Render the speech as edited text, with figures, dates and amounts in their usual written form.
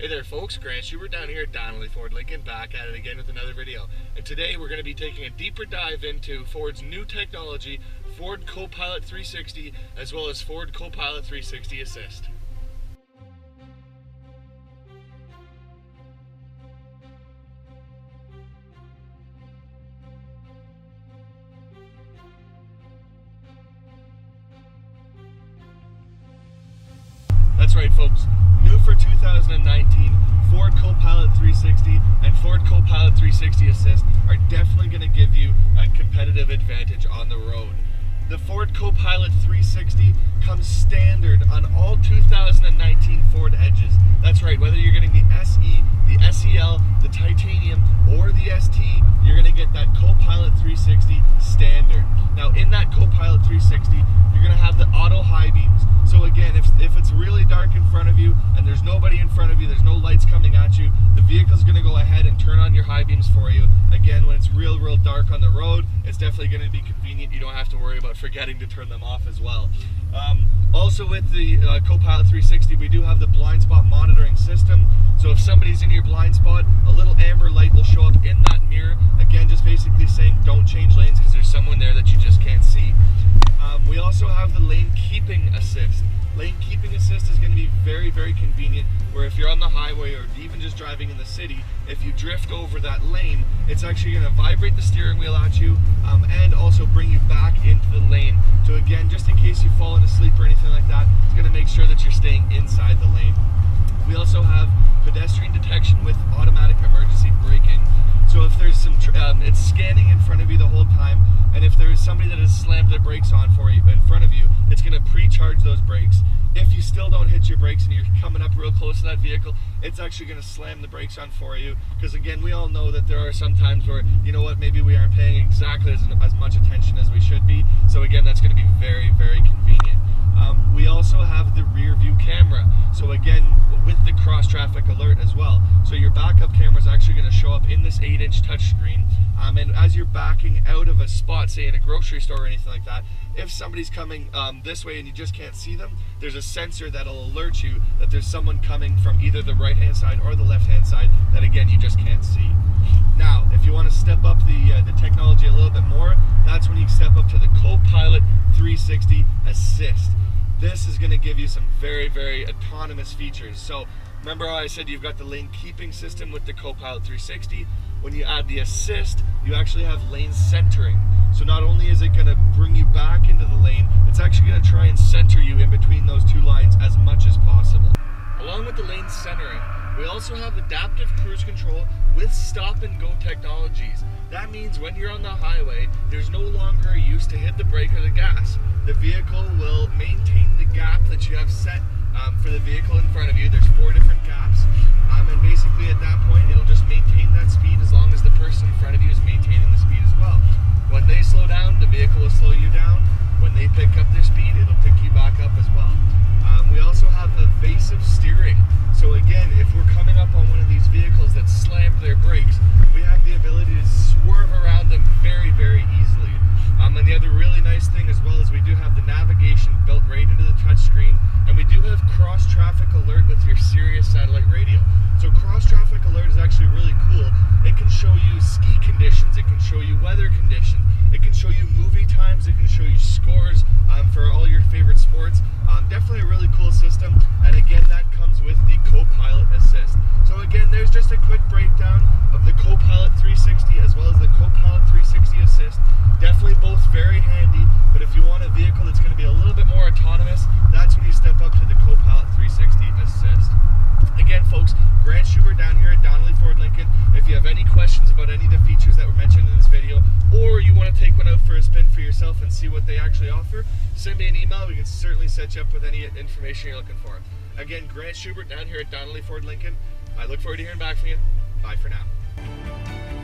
Hey there folks, Grant Schubert down here at Donnelly Ford Lincoln, back at it again with another video. And today we're going to be taking a deeper dive into Ford's new technology, Ford CoPilot360, as well as Ford CoPilot360 Assist. That's right folks, new for 2019, Ford CoPilot360 and Ford CoPilot360 Assist are definitely going to give you a competitive advantage on the road. The Ford CoPilot360 comes standard on all 2019 Ford Edges. That's right, whether you're getting the SE, the SEL, the Titanium, or the ST, you're going to get that CoPilot360 standard. Now in that CoPilot360, you're going to have the auto high beams. So again, if it's really dark in front of you and there's nobody in front of you, there's no lights coming at you, the vehicle's going to go ahead and turn on your high beams for you. Again, when it's real dark on the road, it's definitely going to be convenient. You don't have to worry about forgetting to turn them off as well. Also with the CoPilot360, we do have the blind spot monitoring system. So if somebody's in your blind spot, a little amber light will show up in that mirror. Again, just basically saying don't change lanes because there's someone there that you just can't see. We also have the lane keeping assist. Lane keeping assist is going to be very convenient, where if you're on the highway or even just driving in the city, if you drift over that lane, it's actually going to vibrate the steering wheel at you and also bring you back into the lane. So again, just in case you've fallen asleep or anything like that, it's going to make sure that you're staying inside the lane. We also have pedestrian detection with automatic emergency braking. So if there's some, it's scanning in front of you the whole time, and if there's somebody that has slammed their brakes on for you in front of you, it's going to pre-charge those brakes. If you still don't hit your brakes and you're coming up real close to that vehicle, it's actually going to slam the brakes on for you. Because again, we all know that there are some times where, you know what, maybe we aren't paying exactly as much attention as we should be. So again, that's going to be very convenient. We also have the rear view camera. So again, with the cross traffic alert as well. So your backup camera is actually going to show up in this 8-inch touchscreen. And as you're backing out of a spot, say in a grocery store or anything like that, if somebody's coming this way and you just can't see them, there's a sensor that'll alert you that there's someone coming from either the right hand side or the left hand side that again you just can't see. Now, if you want to step up the technology a little bit more, that's when you step up to the CoPilot360 Assist. This is going to give you some very autonomous features. So remember how I said you've got the lane keeping system with the CoPilot360? When you add the assist, you actually have lane centering. So not only is it going to bring you back into the lane, it's actually going to try and center you in between those two lines as much as possible. Along with the lane centering, we also have adaptive cruise control with stop and go technologies. That means when you're on the highway, there's no longer a use to hit the brake or the gas. The vehicle will maintain the gap that you have set for the vehicle in front of you. There's 4 different gaps. And basically at that point, it'll just maintain that speed as long as the person in front of you is maintaining the speed as well. When they slow down, the vehicle will slow you down. When they pick up their speed, it'll pick you back up as well. We also have evasive steering. So again, if we're coming up on one of these vehicles that slammed their brakes, we have the ability to swerve around them very easily. And the other really nice thing as well is we do have the navigation built right into the touchscreen, and we do have cross traffic alert with your Sirius satellite radio. So cross traffic alert is actually really cool. It can show you ski conditions, it can show you weather conditions, it can show you movie times, it can show you scores for all your favorite sports. Definitely a really cool system, and again that comes with the CoPilot Assist. So again, there's just a quick breakdown of the CoPilot360 as well as the CoPilot360 Assist. Definitely both very handy, but if you want a vehicle that's going to be a little bit more autonomous, that's when you step up to the CoPilot360 Assist. Again folks, Grant Schubert down here at Donnelly Ford Lincoln. If you have any questions about any of the features that were mentioned in this video, or you want to take one out for a spin for yourself and see what they actually offer, send me an email. We can certainly set you up with any information you're looking for. Again, Grant Schubert down here at Donnelly Ford Lincoln. I look forward to hearing back from you. Bye for now.